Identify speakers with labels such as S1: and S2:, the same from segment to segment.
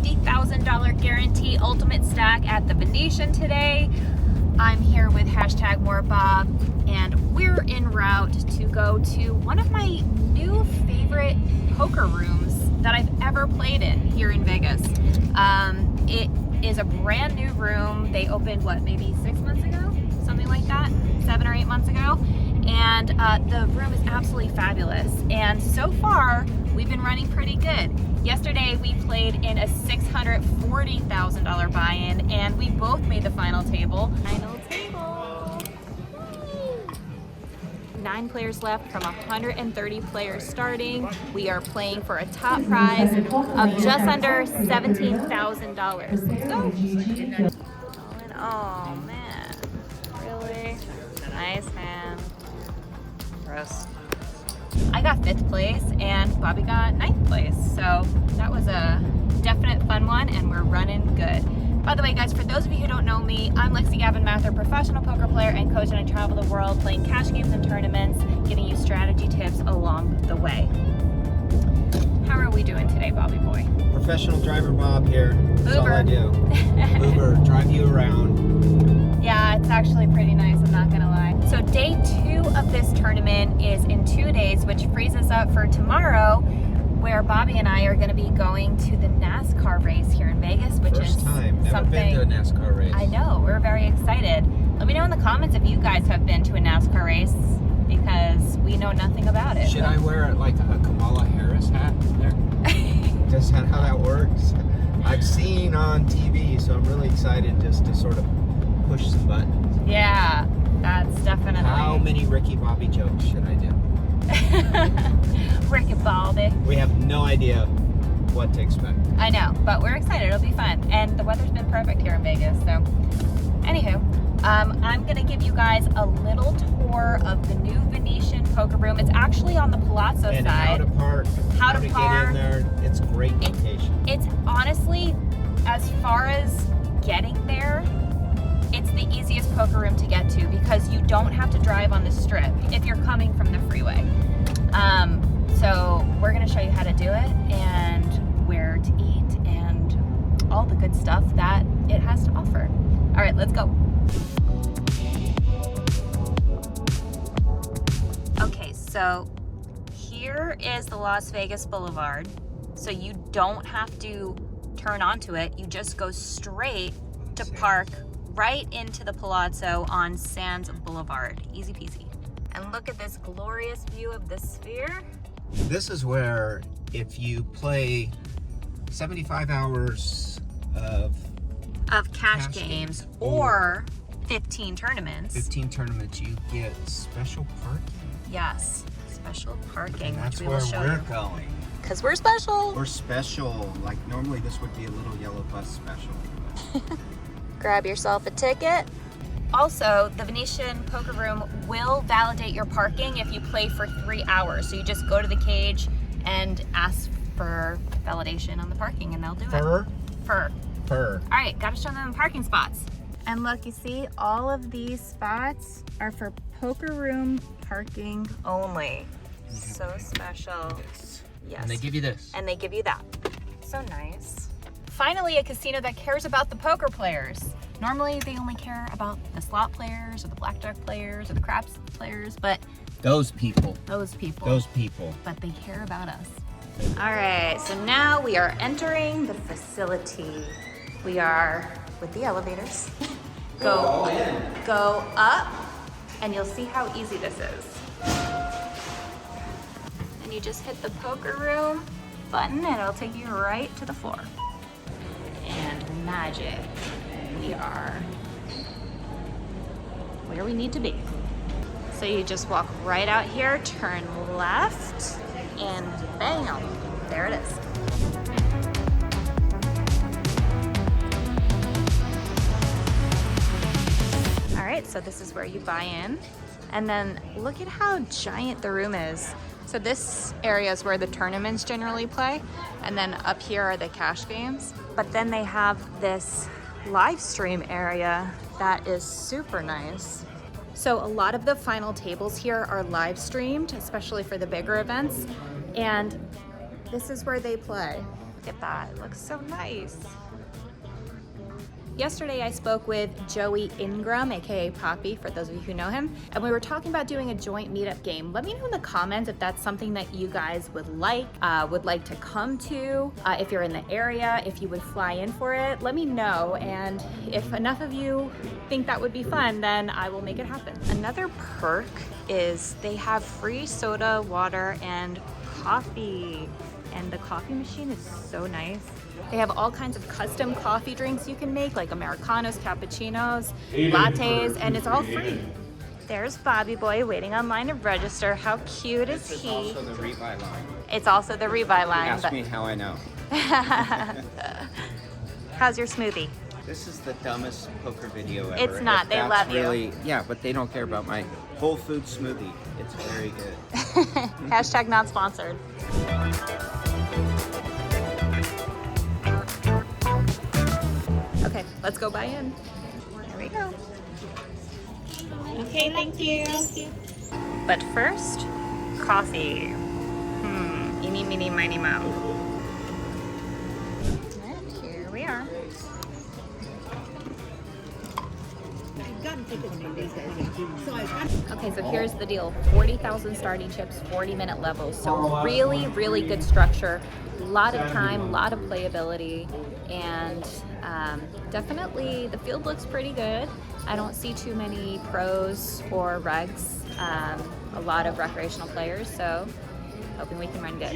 S1: $50,000 guarantee ultimate stack at the Venetian today. I'm here with #MoreBob, and we're en route to go to one of my new favorite poker rooms that I've ever played in here in Vegas. It is a brand new room. They opened, what, maybe 6 months ago? Something like that, 7 or 8 months ago. And the room is absolutely fabulous. And so far, we've been running pretty good. Yesterday, we played in a $640,000 buy-in, and we both made the final table. Final table. Yay. 9 players left from 130 players starting. We are playing for a top prize of just under $17,000. Let's go. Oh man, really? Nice hand. Gross. I got 5th place and Bobby got 9th place. So that was a definite fun one, and we're running good. By the way, guys, for those of you who don't know me, I'm Lexy Gavin-Mather, professional poker player and coach, and I travel the world playing cash games and tournaments, giving you strategy tips along the way. How are we doing today, Bobby boy?
S2: Professional driver Bob here. That's all
S1: Uber.
S2: I do. Uber, drive you around.
S1: Yeah, it's actually pretty nice, I'm not gonna lie. So day 2 of this tournament is in 2 days, which frees us up for tomorrow, where Bobby and I are gonna be going to the NASCAR race here in Vegas, which
S2: First
S1: is
S2: time. Never
S1: something.
S2: been to a NASCAR race.
S1: I know, we're very excited. Let me know in the comments if you guys have been to a NASCAR race, because we know nothing about it.
S2: Should I wear like a Kamala Harris hat there? Is that how that works? I've seen on TV, so I'm really excited just to sort of push some buttons.
S1: Yeah, that's definitely.
S2: How many Ricky Bobby jokes should I do?
S1: Ricky Bobby.
S2: We have no idea what to expect.
S1: I know, but we're excited. It'll be fun. And the weather's been perfect here in Vegas. So, anywho, I'm going to give you guys a little tour of the new Venetian Poker Room. It's actually on the Palazzo
S2: And
S1: side.
S2: how to park, how to get in there. It's a great location.
S1: It's honestly, as far as getting there, it's the easiest poker room to get to because you don't have to drive on the strip if you're coming from the freeway. So we're going to show you how to do it and where to eat and all the good stuff that it has to offer. All right, let's go. Okay, so here is the Las Vegas Boulevard. So you don't have to turn onto it. You just go straight to park right into the Palazzo on Sands Boulevard. Easy peasy. And look at this glorious view of the Sphere.
S2: This is where, if you play 75 hours of
S1: cash games or 15 tournaments.
S2: 15 tournaments, you get special parking.
S1: Yes, special parking.
S2: And that's
S1: which we will
S2: where
S1: show
S2: we're
S1: you.
S2: going.
S1: Because we're special.
S2: We're special. Like normally this would be a little yellow bus special.
S1: Grab yourself a ticket. Also, the Venetian Poker Room will validate your parking if you play for 3 hours. So you just go to the cage and ask for validation on the parking and they'll do it. Fur. All right, gotta show them parking spots. And look, you see, all of these spots are for poker room parking only. So special. Yes.
S2: And they give you this.
S1: And they give you that. So nice. Finally, a casino that cares about the poker players. Normally, they only care about the slot players or the blackjack players or the craps players, but
S2: Those people.
S1: But they care about us. All right, so now we are entering the facility. We are with the elevators. Go up, and you'll see how easy this is. And you just hit the poker room button, and it'll take you right to the floor. And magic, we are where we need to be. So you just walk right out here, turn left, and bam, there it is. All right, so this is where you buy in. And then look at how giant the room is. So this area is where the tournaments generally play. And then up here are the cash games. But then they have this live stream area that is super nice. So a lot of the final tables here are live streamed, especially for the bigger events. And this is where they play. Look at that, it looks so nice. Yesterday I spoke with Joey Ingram, aka Poppy, for those of you who know him, and we were talking about doing a joint meetup game. Let me know in the comments if that's something that you guys would like to come to, if you're in the area, if you would fly in for it, let me know, and if enough of you think that would be fun, then I will make it happen. Another perk is they have free soda, water, and coffee, and the coffee machine is so nice. They have all kinds of custom coffee drinks you can make, like Americanos, cappuccinos, lattes, and it's all free. There's Bobby Boy waiting online to register. How cute is he?
S2: This is also the rebuy line.
S1: It's also the rebuy line.
S2: Ask me how I know.
S1: How's your smoothie?
S2: This is the dumbest poker video ever.
S1: It's not. They love you.
S2: Yeah, but they don't care about my whole food smoothie. It's very good.
S1: Hashtag not sponsored. Okay, let's go buy in. There we go. Okay, thank you. But first, coffee. Eeny, meeny, miny, moe. And here we are. Okay, so here's the deal. 40,000 starting chips, 40-minute levels. So really, really good structure. A lot of time, a lot of playability, and definitely the field looks pretty good. I don't see too many pros or regs, a lot of recreational players, so hoping we can run good.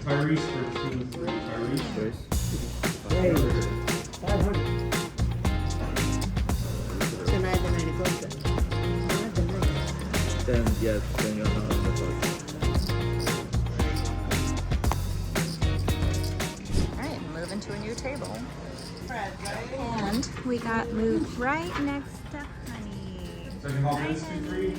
S3: Tyrese for 2 and 3. Tyrese.
S4: Then yes, then you're not on the clock.
S1: Alright, moving to a new table. And we got moved right next to Honey. Hi, Honey.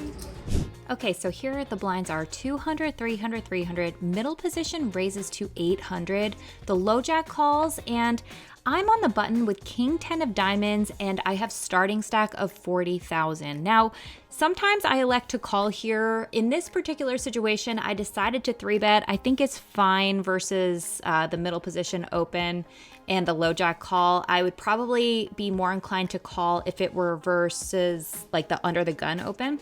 S1: Okay, so here the blinds are 200, 300, 300. Middle position raises to 800. The low jack calls, and I'm on the button with King 10 of diamonds, and I have starting stack of 40,000. Now, sometimes I elect to call here. In this particular situation, I decided to 3-bet. I think it's fine versus the middle position open and the low jack call. I would probably be more inclined to call if it were versus like the under the gun open.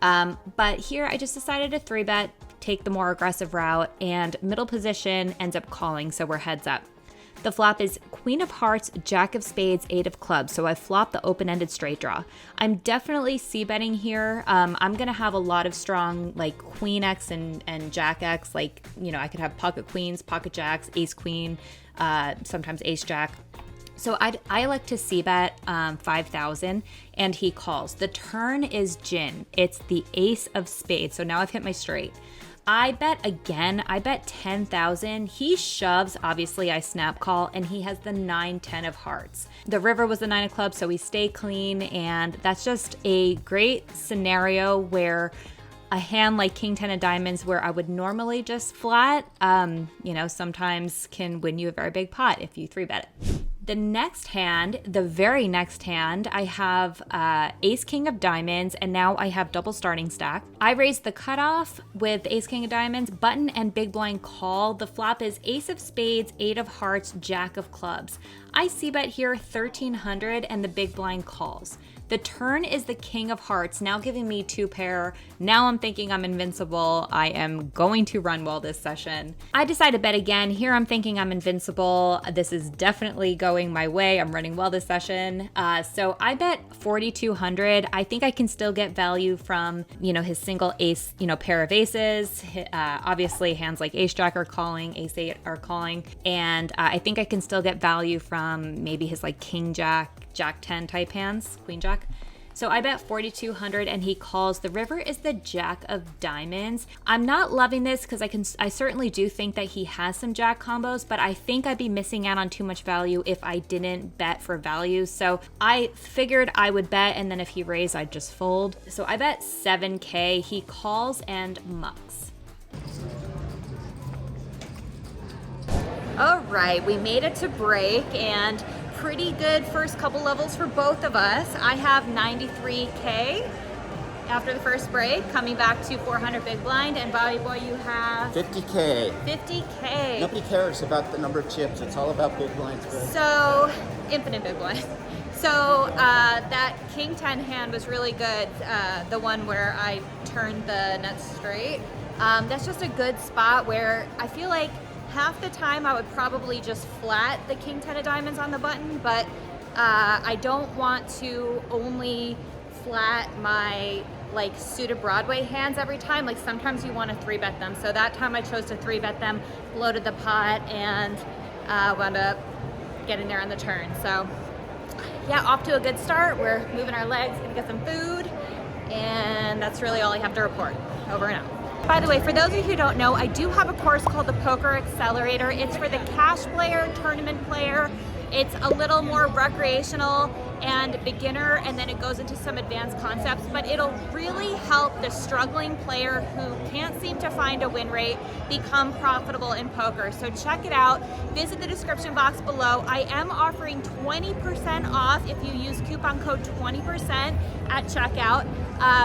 S1: But here I just decided to 3-bet, take the more aggressive route, and middle position ends up calling, so we're heads up. The flop is Queen of Hearts, Jack of Spades, 8 of Clubs, so I flopped the open-ended straight draw. I'm definitely c-betting here. I'm gonna have a lot of strong like Queen X and Jack X, like, you know, I could have pocket queens, pocket jacks, ace queen, sometimes ace jack. So I like to c-bet 5,000, and he calls. The turn is gin. It's the ace of spades, so now I've hit my straight. I bet again, I bet 10,000. He shoves, obviously I snap call, and he has the 9-10 of hearts. The river was the 9 of clubs, so we stay clean, and that's just a great scenario where a hand like King 10 of diamonds, where I would normally just flat, you know, sometimes can win you a very big pot if you 3-bet it. The next hand, the very next hand, I have Ace King of diamonds, and now I have double starting stack. I raised the cutoff with Ace King of diamonds, button and big blind call. The flop is Ace of spades, 8 of hearts, Jack of clubs. I c-bet here 1,300, and the big blind calls. The turn is the King of Hearts, now giving me 2 pair. Now I'm thinking I'm invincible. I am going to run well this session. I decide to bet again. Here I'm thinking I'm invincible. This is definitely going my way. I'm running well this session. So I bet 4,200. I think I can still get value from, you know, his single ace, you know, pair of aces. Obviously hands like ace jack are calling, ace 8 are calling. And I think I can still get value from maybe his like king jack, Jack-10 type hands, queen jack. So I bet 4,200, and he calls. The river is the Jack of diamonds. I'm not loving this because I certainly do think that he has some jack combos, but I think I'd be missing out on too much value if I didn't bet for value. So I figured I would bet, and then if he raised, I'd just fold. So I bet 7K. He calls and mucks. All right, we made it to break, and pretty good first couple levels for both of us. I have 93K, after the first break, coming back to 400 big blind, and Bobby Boy, you have
S5: 50K.
S1: 50K.
S5: Nobody cares about the number of chips. It's all about big blinds.
S1: So, infinite big blind. So that King 10 hand was really good, the one where I turned the nuts straight. That's just a good spot where I feel like half the time I would probably just flat the King 10 of diamonds on the button, but I don't want to only flat my like suited Broadway hands every time. Like sometimes you want to 3-bet them. So that time I chose to 3-bet them, bloated the pot, and wound up getting there on the turn. So yeah, off to a good start. We're moving our legs, gonna get some food, and that's really all I have to report. Over and out. By the way, for those of you who don't know, I do have a course called the Poker Accelerator. It's for the cash player, tournament player. It's a little more recreational and beginner, and then it goes into some advanced concepts, but it'll really help the struggling player who can't seem to find a win rate become profitable in poker. So check it out. Visit the description box below. I am offering 20% off if you use coupon code 20% at checkout.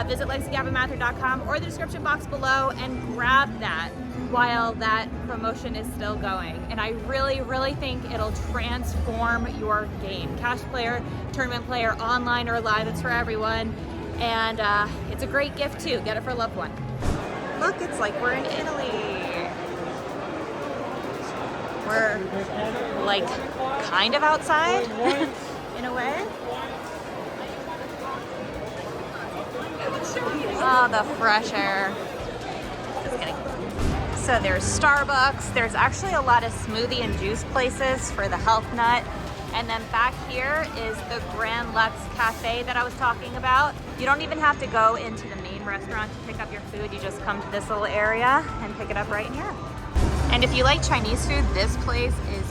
S1: Visit LexyGavin-Mather.com or the description box below and grab that while that promotion is still going. And I really, really think it'll transform your game. Cash player, tournament player, online or live, it's for everyone. And it's a great gift too. Get it for a loved one. Look, it's like we're in Italy. We're like kind of outside in a way. Oh, the fresh air. Just kidding. So there's Starbucks. There's actually a lot of smoothie and juice places for the health nut. And then back here is the Grand Lux Cafe that I was talking about. You don't even have to go into the main restaurant to pick up your food. You just come to this little area and pick it up right in here. And if you like Chinese food, this place is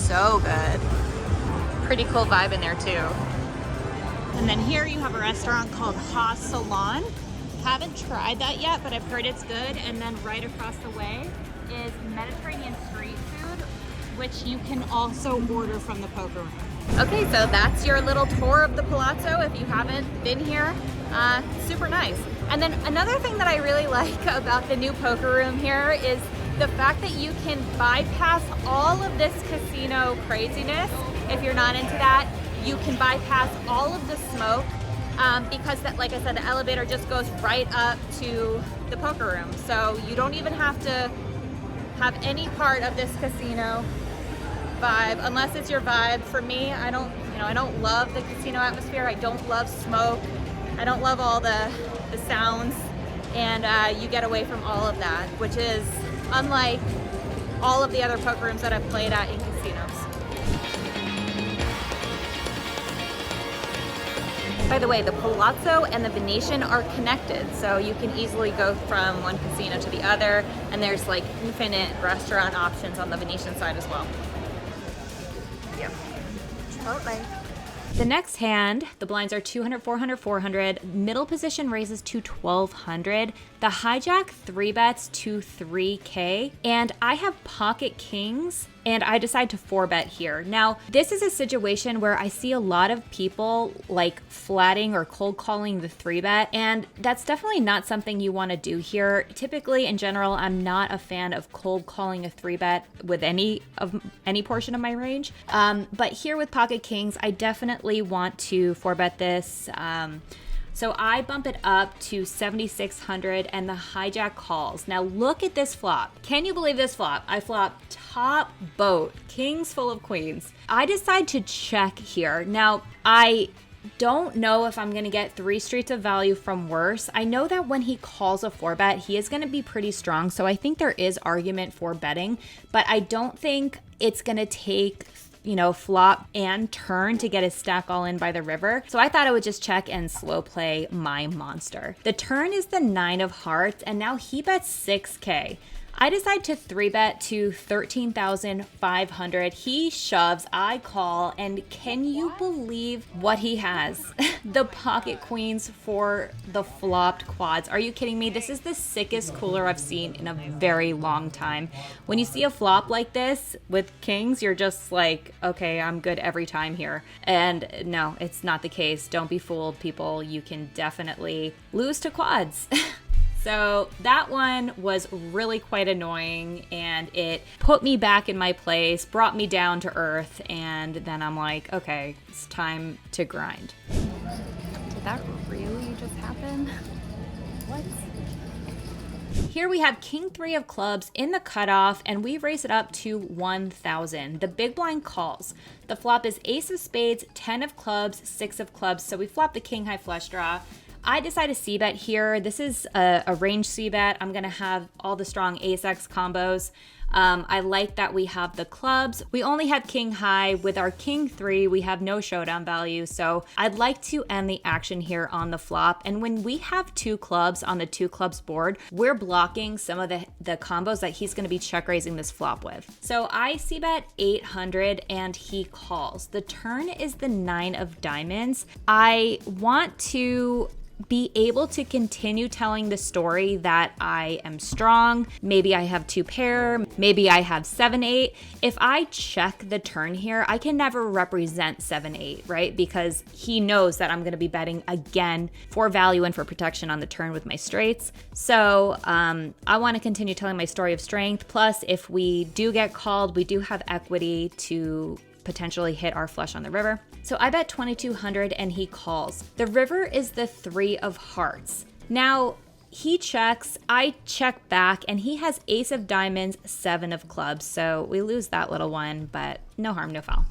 S1: so good. Pretty cool vibe in there too. And then here you have a restaurant called Ha Salon. Haven't tried that yet, but I've heard it's good. And then right across the way is Mediterranean street food, which you can also order from the poker room. Okay, so that's your little tour of the Palazzo if you haven't been here. Super nice. And then another thing that I really like about the new poker room here is the fact that you can bypass all of this casino craziness. If you're not into that, you can bypass all of the smoke because that, like I said, the elevator just goes right up to the poker room. So you don't even have to have any part of this casino vibe unless it's your vibe. For me, I don't love the casino atmosphere. I don't love smoke. I don't love all the sounds, and you get away from all of that, which is unlike all of the other poker rooms that I've played at in casinos. By the way, the Palazzo and the Venetian are connected, so you can easily go from one casino to the other, and there's like infinite restaurant options on the Venetian side as well. Yep. Totally. The next hand, the blinds are 200, 400, 400. Middle position raises to 1200. The hijack 3-bets to 3K. And I have pocket kings, and I decide to 4-bet here. Now, this is a situation where I see a lot of people like flatting or cold calling the 3-bet, and that's definitely not something you want to do here. Typically, in general, I'm not a fan of cold calling a 3-bet with any portion of my range. But here with pocket kings, I definitely want to 4-bet this. So I bump it up to 7,600 and the hijack calls. Now look at this flop. Can you believe this flop? I flop top boat, kings full of queens. I decide to check here. Now I don't know if I'm gonna get 3 streets of value from worse. I know that when he calls a 4-bet, he is gonna be pretty strong. So I think there is argument for betting, but I don't think it's gonna take flop and turn to get his stack all in by the river. So I thought I would just check and slow play my monster. The turn is the 9 of hearts, and now he bets 6K. I decide to 3-bet to 13,500. He shoves, I call, and can you believe what he has? The pocket queens for the flopped quads. Are you kidding me? This is the sickest cooler I've seen in a very long time. When you see a flop like this with kings, you're just like, okay, I'm good every time here. And no, it's not the case. Don't be fooled, people. You can definitely lose to quads. So that one was really quite annoying, and it put me back in my place, brought me down to earth, and then I'm like, okay, it's time to grind. Did that really just happen? What? Here we have king 3 of clubs in the cutoff, and we raise it up to 1,000. The big blind calls. The flop is ace of spades, 10 of clubs, 6 of clubs, so we flop the king high flush draw. I decide to c-bet here. This is a range c-bet. I'm gonna have all the strong ace-x combos. I like that we have the clubs. We only have king high. With our king 3, we have no showdown value. So I'd like to end the action here on the flop. And when we have 2 clubs on the 2 clubs board, we're blocking some of the combos that he's gonna be check raising this flop with. So I c-bet 800 and he calls. The turn is the 9 of diamonds. I want to be able to continue telling the story that I am strong. Maybe I have 2 pair, maybe I have 7-8. If I check the turn here, I can never represent 7-8, right? Because he knows that I'm going to be betting again for value and for protection on the turn with my straights. So I want to continue telling my story of strength. Plus, if we do get called, we do have equity to potentially hit our flush on the river. So I bet 2,200 and he calls. The river is the 3 of hearts. Now he checks, I check back, and he has ace of diamonds, 7 of clubs. So we lose that little one, but no harm, no foul.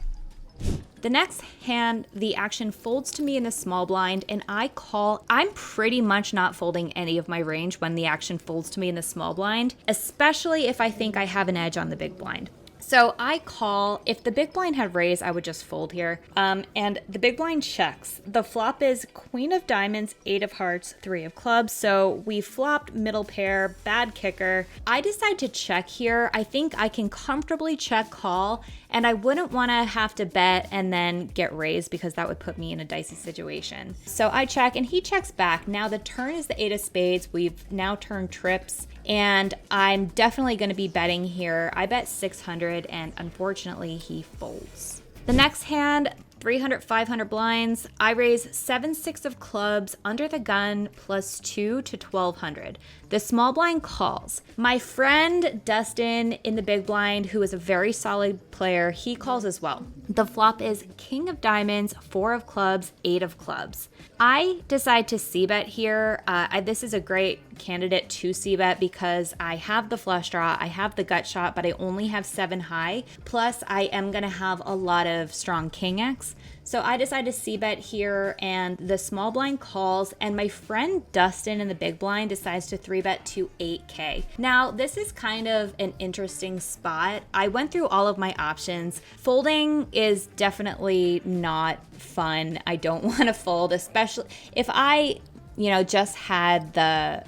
S1: The next hand, the action folds to me in the small blind and I call. I'm pretty much not folding any of my range when the action folds to me in the small blind, especially if I think I have an edge on the big blind. So I call. If the big blind had raised, I would just fold here. And the big blind checks. The flop is queen of diamonds, 8 of hearts, 3 of clubs. So we flopped middle pair, bad kicker. I decide to check here. I think I can comfortably check call, and I wouldn't want to have to bet and then get raised because that would put me in a dicey situation. So I check and he checks back. Now the turn is the 8 of spades. We've now turned trips. And I'm definitely going to be betting here. I bet 600 and unfortunately he folds. The next hand, 300, 500 blinds. I raise 7-6 of clubs under the gun plus 2 to 1,200. The small blind calls. My friend Dustin in the big blind, who is a very solid player, he calls as well. The flop is king of diamonds, 4 of clubs, 8 of clubs. I decide to c-bet here. This is a great candidate to c-bet because I have the flush draw, I have the gut shot, but I only have 7 high. Plus, I am going to have a lot of strong king X. So I decide to c-bet here, and the small blind calls, and my friend Dustin in the big blind decides to 3-bet to 8K. Now, this is kind of an interesting spot. I went through all of my options. Folding is definitely not fun. I don't want to fold, especially if I, just had the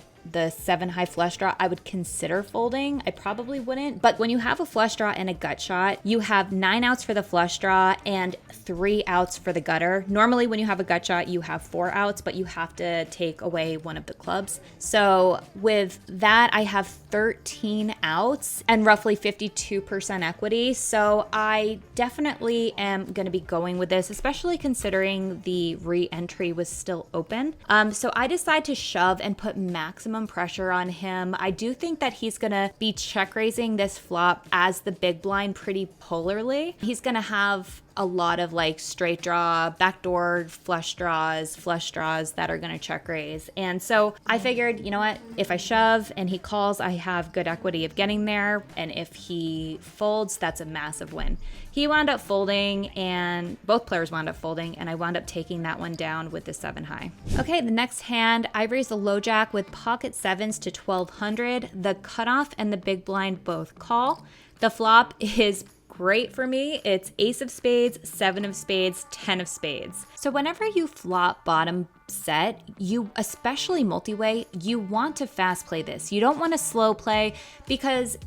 S1: 7 high flush draw, I would consider folding. I probably wouldn't. But when you have a flush draw and a gut shot, you have 9 outs for the flush draw and 3 outs for the gutter. Normally when you have a gut shot, you have 4 outs, but you have to take away one of the clubs. So with that, I have 13 outs and roughly 52% equity. So I definitely am going to be going with this, especially considering the re-entry was still open. So I decide to shove and put maximum pressure on him. I do think that he's gonna be check raising this flop as the big blind pretty polarly. He's gonna have a lot of like straight draw, backdoor flush draws that are gonna check raise. And so I figured, you know what, if I shove and he calls, I have good equity of getting there. And if he folds, that's a massive win. He wound up folding, and both players wound up folding, and I wound up taking that one down with the 7 high. Okay, the next hand, I raised the low jack with pocket 7s to 1,200. The cutoff and the big blind both call. The flop is great for me. It's ace of spades, 7 of spades, 10 of spades. So whenever you flop bottom set, you, especially multi-way, you want to fast play this. You don't want to slow play because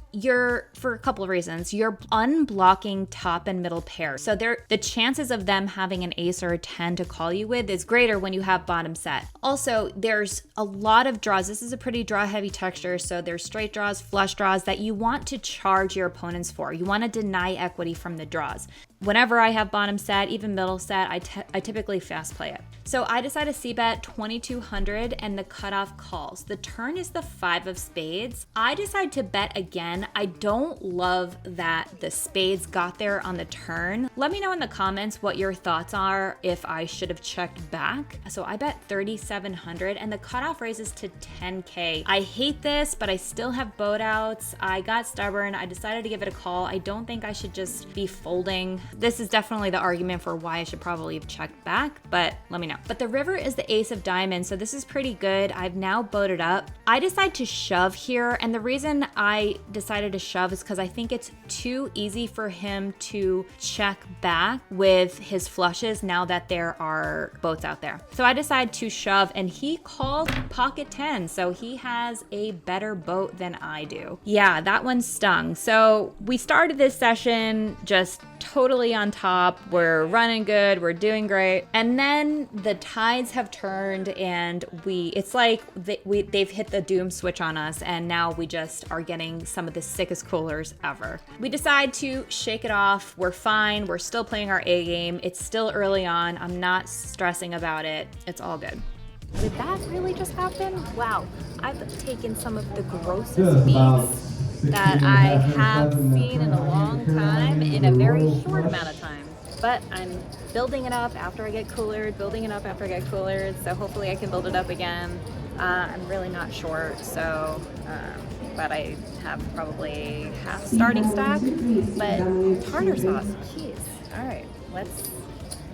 S1: for a couple of reasons, you're unblocking top and middle pairs. So the chances of them having an ace or a 10 to call you with is greater when you have bottom set. Also, there's a lot of draws. This is a pretty draw heavy texture. So there's straight draws, flush draws that you want to charge your opponents for. You want to deny equity from the draws. Whenever I have bottom set, even middle set, I typically fast play it. So I decided to c-bet 2,200 and the cutoff calls. The turn is the 5 of spades. I decide to bet again. I don't love that the spades got there on the turn. Let me know in the comments what your thoughts are if I should have checked back. So I bet 3,700 and the cutoff raises to 10K. I hate this, but I still have boat outs. I got stubborn. I decided to give it a call. I don't think I should just be folding. This is definitely the argument for why I should probably have checked back, but let me know. But the river is the ace of diamonds, so this is pretty good. I've now boated up. I decide to shove here, and the reason I decided to shove is because I think it's too easy for him to check back with his flushes now that there are boats out there. So I decide to shove, and he called pocket 10, so he has a better boat than I do. Yeah, that one stung. So we started this session just totally on top. We're running good, we're doing great. And then the tides have turned and it's like they've hit the doom switch on us, and now we just are getting some of the sickest coolers ever. We decide to shake it off. We're fine, we're still playing our A game. It's still early on, I'm not stressing about it. It's all good. Did that really just happen? Wow, I've taken some of the grossest beats that I have seen in a long time in a very short amount of time. But I'm building it up after I get coolered, so hopefully I can build it up again. I'm really not sure, so, but I have probably half starting stack, but tartar sauce, jeez. All right,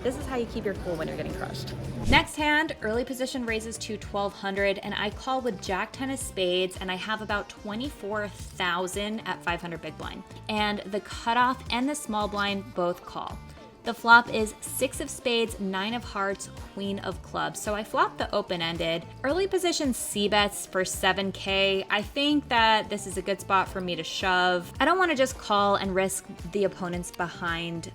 S1: this is how you keep your cool when you're getting crushed. Next hand, early position raises to 1,200, and I call with Jack-Ten of Spades, and I have about 24,000 at 500 big blind. And the cutoff and the small blind both call. The flop is 6 of spades, 9 of hearts, queen of clubs. So I flopped the open-ended. Early position c-bets for 7K. I think that this is a good spot for me to shove. I don't want to just call and risk the opponents behind,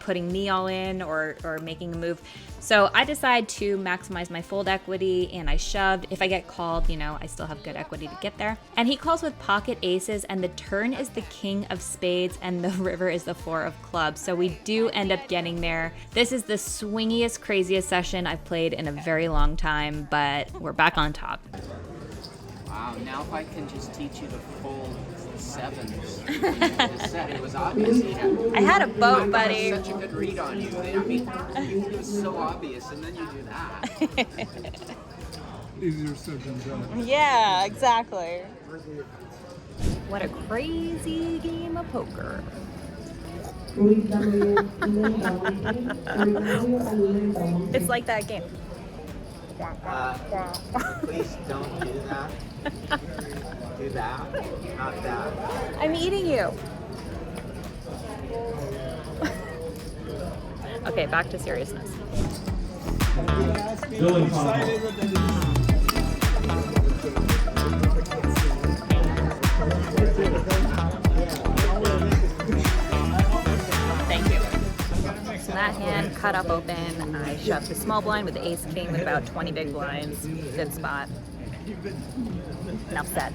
S1: putting me all in or making a move. So I decide to maximize my fold equity and I shoved. If I get called, I still have good equity to get there. And he calls with pocket aces and the turn is the king of spades and the river is the 4 of clubs. So we do end up getting there. This is the swingiest, craziest session I've played in a very long time, but we're back on top.
S5: Wow, now if I can just teach you to fold sevens. It was obvious.
S1: I had a boat, buddy.
S5: Such a good read on you. I mean, it was so obvious, and then you do that.
S3: Easier said than done.
S1: Yeah, exactly. What a crazy game of poker. It's like that game.
S2: Please don't do that. Do that, not that.
S1: I'm eating you. Okay, back to seriousness.
S3: Billing
S1: Thank you. So that hand cut up open. I shoved the small blind with the ace king with about 20 big blinds. Good spot. Enough said.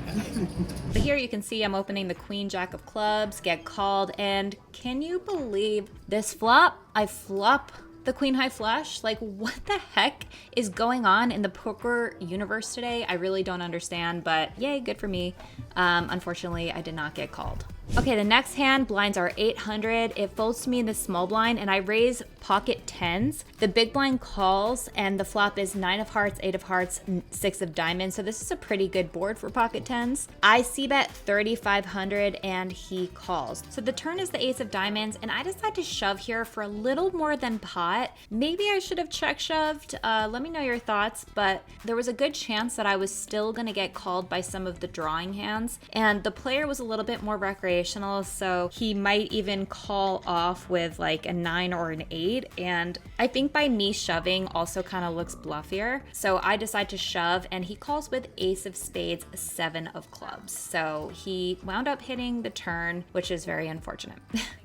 S1: But here you can see I'm opening the queen jack of clubs, get called, and can you believe this flop? I flop the queen high flush. Like, what the heck is going on in the poker universe today? I really don't understand, but yay, good for me. Unfortunately, I did not get called. Okay, the next hand, blinds are 800. It folds to me in the small blind and I raise pocket tens. The big blind calls and the flop is 9 of hearts, 8 of hearts, 6 of diamonds. So this is a pretty good board for pocket tens. I c-bet 3,500 and he calls. So the turn is the ace of diamonds and I decide to shove here for a little more than pot. Maybe I should have check shoved. Let me know your thoughts, but there was a good chance that I was still gonna get called by some of the drawing hands and the player was a little bit more recreational variational, so he might even call off with like a 9 or an 8, and I think by me shoving also kind of looks bluffier. So I decide to shove, and he calls with ace of spades, 7 of clubs. So he wound up hitting the turn, which is very unfortunate.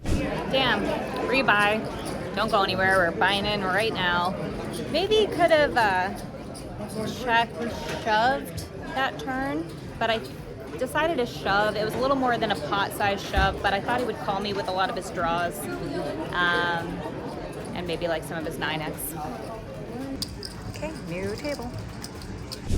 S1: Damn, rebuy. Don't go anywhere, we're buying in right now. Maybe could have shoved that turn, but I decided to shove. It was a little more than a pot-sized shove, but I thought he would call me with a lot of his draws, and maybe like some of his 9x. Okay, new table.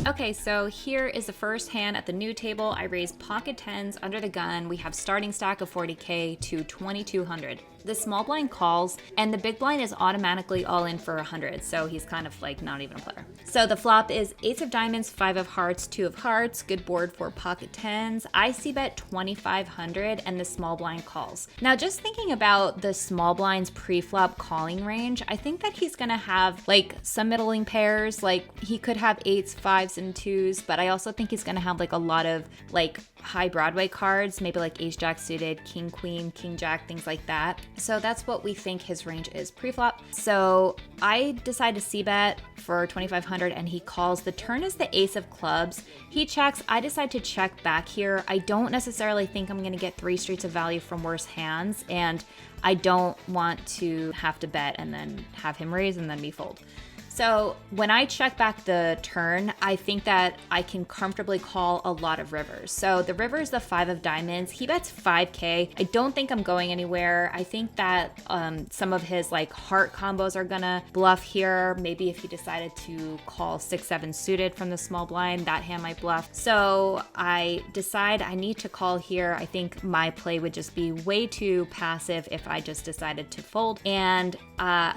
S1: Okay, so here is the first hand at the new table. I raised pocket tens under the gun. We have starting stack of 40K to 2,200. The small blind calls, and the big blind is automatically all in for 100, so he's kind of like not even a player. So the flop is ace of diamonds, 5 of hearts, 2 of hearts. Good board for pocket tens. I see bet 2,500, and the small blind calls. Now, just thinking about the small blind's pre-flop calling range, I think that he's gonna have like some middling pairs. Like he could have 8s, 5s, and 2s, but I also think he's gonna have like a lot of like high Broadway cards, maybe like ace jack suited, king queen, king jack, things like that. So that's what we think his range is pre-flop. So I decide to c-bet for 2,500, and he calls. The turn is the ace of clubs. He checks. I decide to check back here. I don't necessarily think I'm going to get 3 streets of value from worse hands, and I don't want to have to bet and then have him raise and then me fold. So when I check back the turn, I think that I can comfortably call a lot of rivers. So the river is the 5 of diamonds. He bets 5K. I don't think I'm going anywhere. I think that some of his like heart combos are gonna bluff here. Maybe if he decided to call 6-7 suited from the small blind, that hand might bluff. So I decide I need to call here. I think my play would just be way too passive if I just decided to fold. And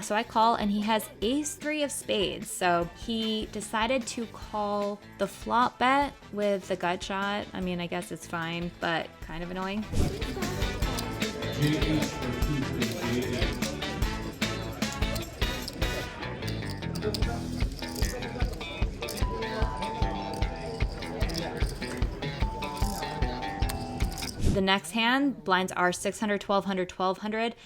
S1: so I call, and he has ace-3 of spades. So he decided to call the flop bet with the gut shot. I mean, I guess it's fine, but kind of annoying. The next hand, blinds are 600, 1,200, 1,200.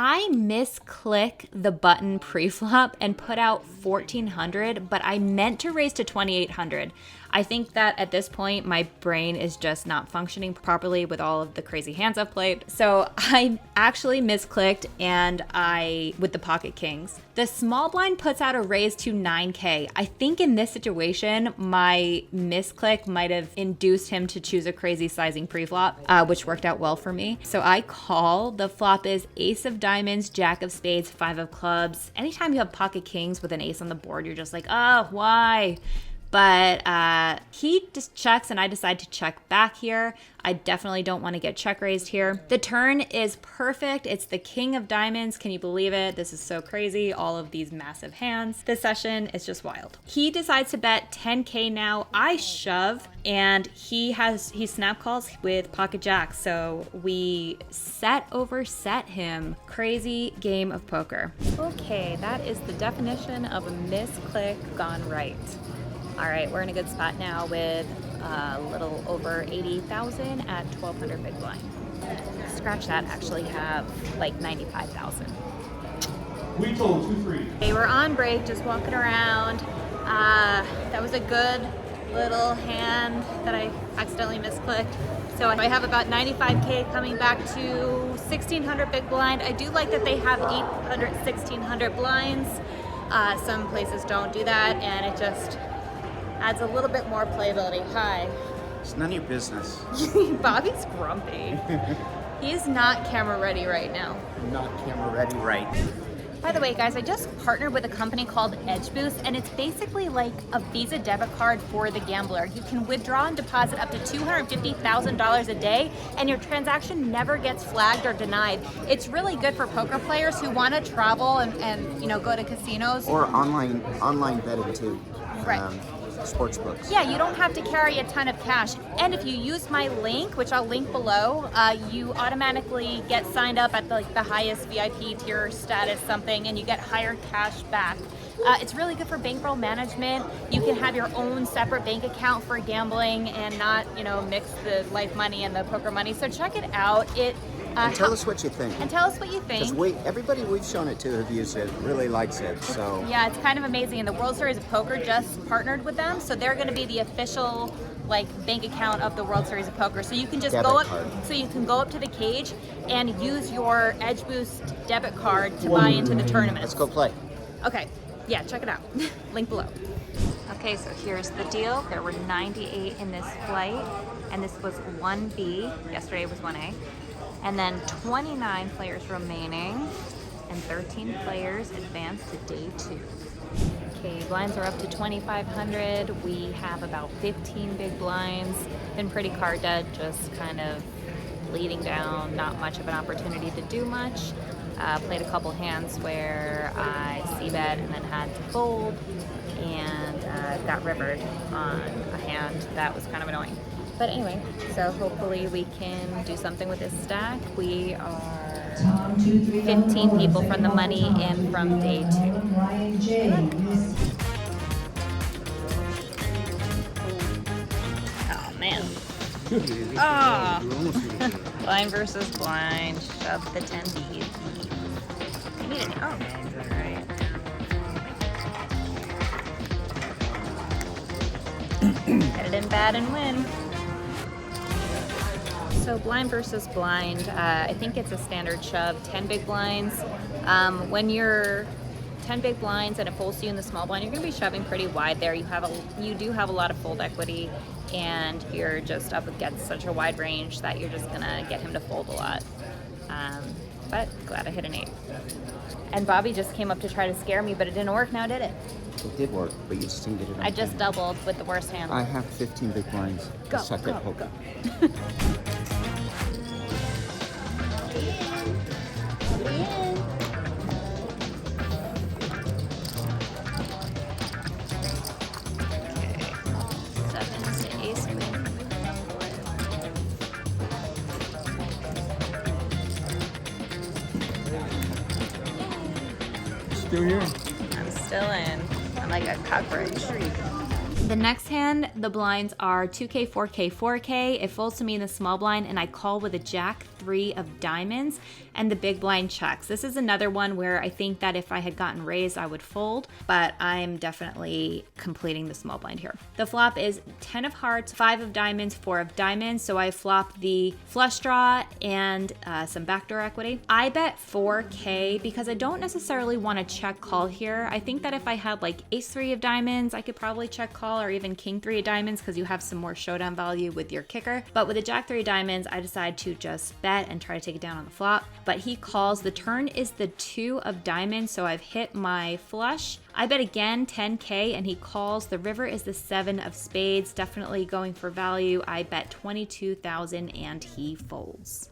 S1: I misclick the button pre-flop and put out 1,400, but I meant to raise to 2,800. I think that at this point, my brain is just not functioning properly with all of the crazy hands I've played. So I actually misclicked, and with the pocket kings. The small blind puts out a raise to 9K. I think in this situation, my misclick might have induced him to choose a crazy sizing pre-flop, which worked out well for me. So I call. The flop is ace of diamonds, jack of spades, 5 of clubs. Anytime you have pocket kings with an ace on the board, you're just like, oh, why? But he just checks, and I decide to check back here. I definitely don't want to get check raised here. The turn is perfect. It's the king of diamonds. Can you believe it? This is so crazy. All of these massive hands. This session is just wild. He decides to bet 10K now. I shove, and he snap calls with pocket jack. So we set over set him. Crazy game of poker. Okay, that is the definition of a misclick gone right. All right, we're in a good spot now with a little over 80,000 at 1,200 big blind. Scratch that, actually have like 95,000.
S3: We told 2-3.
S1: Okay, we're on break, just walking around. That was a good little hand that I accidentally misclicked. So I have about 95K coming back to 1,600 big blind. I do like that they have 800, 1,600 blinds. Some places don't do that, and it just adds a little bit more playability. Hi.
S2: It's none of your business.
S1: Bobby's grumpy. He's not camera ready right now.
S2: Not camera ready, right?
S1: By the way, guys, I just partnered with a company called Edge Boost, and it's basically like a Visa debit card for the gambler. You can withdraw and deposit up to $250,000 a day, and your transaction never gets flagged or denied. It's really good for poker players who want to travel and go to casinos.
S2: Or online betting too.
S1: Right.
S2: sports books.
S1: Yeah, you don't have to carry a ton of cash. And if you use my link, which I'll link below, you automatically get signed up at the highest VIP tier status something, and you get higher cash back. It's really good for bankroll management. You can have your own separate bank account for gambling and not, mix the life money and the poker money. So check it out.
S2: And tell us what you think.
S1: And tell us what you think.
S2: Because everybody we've shown it to who've used it really likes it. So
S1: yeah, it's kind of amazing. And the World Series of Poker just partnered with them, so they're going to be the official bank account of the World Series of Poker. So you can just go up to the cage and use your Edge Boost debit card to buy into the tournament.
S2: Let's go play.
S1: Okay. Yeah, check it out. Link below. Okay, so here's the deal. There were 98 in this flight, and this was 1B. Yesterday was 1A. And then 29 players remaining, and 13 players advanced to day 2. Okay, blinds are up to 2,500. We have about 15 big blinds. Been pretty card dead, just kind of bleeding down, not much of an opportunity to do much. Played a couple hands where I c-bet and then had to fold, and got rivered on a hand that was kind of annoying. But anyway, so hopefully we can do something with this stack. We are 15 people from the money in from day 2. Oh man. Oh. Blind versus blind. Shove the 10 beads. I need it. Oh, that's right. Get it in bad and win. So blind versus blind, I think it's a standard shove, 10 big blinds. When you're 10 big blinds and it folds you in the small blind, you're going to be shoving pretty wide there. You do have a lot of fold equity, and you're just up against such a wide range that you're just going to get him to fold a lot. But glad I hit an 8. And Bobby just came up to try to scare me, but it didn't work. Now did it?
S2: It did work, but you just didn't get it on.
S1: I just doubled with the worst hand.
S2: I have 15 big blinds.
S1: Go,
S2: Suck
S1: go,
S2: at poker.
S1: go.
S2: Still here.
S1: I'm still in. I'm like a cockroach. The next hand, the blinds are 2K, 4K, 4K. It folds to me in the small blind, and I call with a Jack-3 of diamonds, and the big blind checks. This is another one where I think that if I had gotten raised, I would fold, but I'm definitely completing the small blind here. The flop is 10 of hearts, 5 of diamonds, 4 of diamonds, so I flop the flush draw and some backdoor equity. I bet 4K because I don't necessarily want to check call here. I think that if I had like ace-3 of diamonds, I could probably check call, or even king-3 of diamonds because you have some more showdown value with your kicker. But with a Jack-3 of diamonds, I decide to just bet and try to take it down on the flop. But he calls. The turn is the 2 of diamonds, so I've hit my flush. I bet again 10K, and he calls. The river is the 7 of spades, definitely going for value. I bet 22,000 and he folds.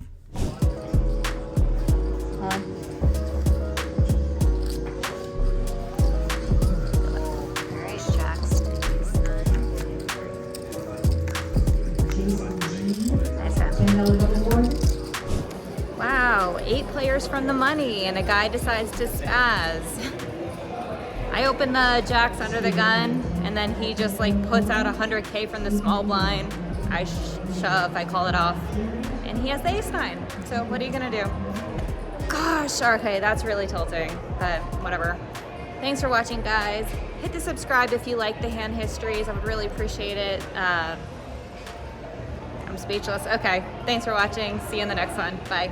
S1: Wow, 8 players from the money, and a guy decides to spaz. I open the jacks under the gun, and then he just like puts out 100K from the small blind. I shove, I call it off, and he has the ace-9. So what are you gonna do? Gosh, okay, that's really tilting, but whatever. Thanks for watching, guys. Hit the subscribe if you like the hand histories. I would really appreciate it. I'm speechless. Okay, thanks for watching. See you in the next one. Bye.